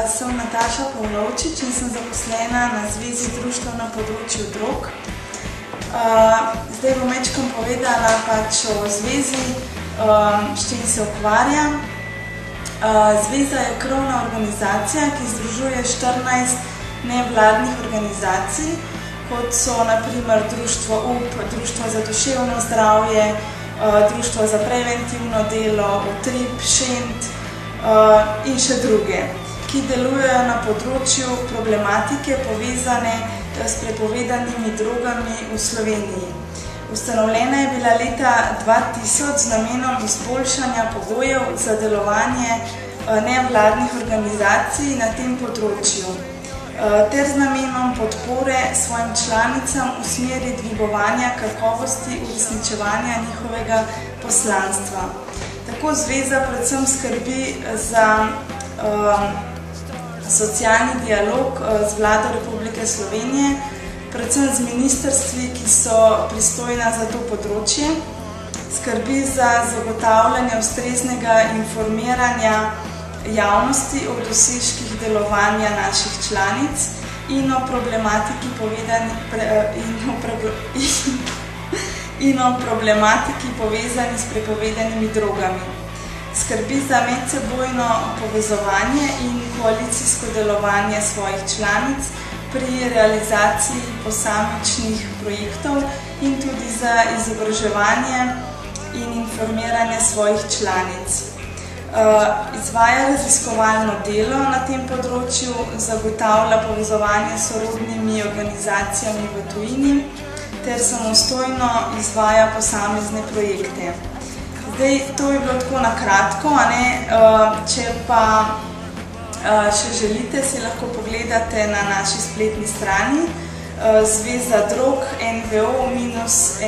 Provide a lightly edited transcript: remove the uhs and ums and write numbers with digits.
Sem Nataša Pavlovčič in sem zaposlena na Zvezi društev na področju drog. Zdaj bom večkrat povedala o zvezi, s čim se ukvarjam. Zveza je krovna organizacija, ki združuje 14 nevladnih organizacij, kot so na primer Društvo UP, Društvo za duševno zdravje, Društvo za preventivno delo, Utrip, Šent in še druge, ki delujejo na področju problematike povezane s prepovedanimi drogami v Sloveniji. Ustanovljena je bila leta 2000 z namenom izboljšanja pogojev za delovanje nevladnih organizacij na tem področju, ter z namenom podpore svojim članicam v smeri dvigovanja kakovosti uresničevanja njihovega poslanstva. Tako zveza predvsem skrbi za socialni dialog z Vlado Republike Slovenije, predvsem z ministrstvi, ki so pristojna za to področje, skrbi za zagotavljanje ustreznega informiranja javnosti o dosežkih delovanja naših članic in o problematiki povezani s prepovedanimi drogami. Skrbi za medsebojno povezovanje in koalicijsko delovanje svojih članic pri realizaciji posamičnih projektov in tudi za izobraževanje in informiranje svojih članic. Izvaja raziskovalno delo na tem področju, zagotavlja povezovanje s sorodnimi organizacijami v tujini ter samostojno izvaja posamezne projekte. Zdaj, to je bilo tako na kratko, če pa še želite, si lahko pogledate na naši spletni strani zveza drog nvo-slo.si.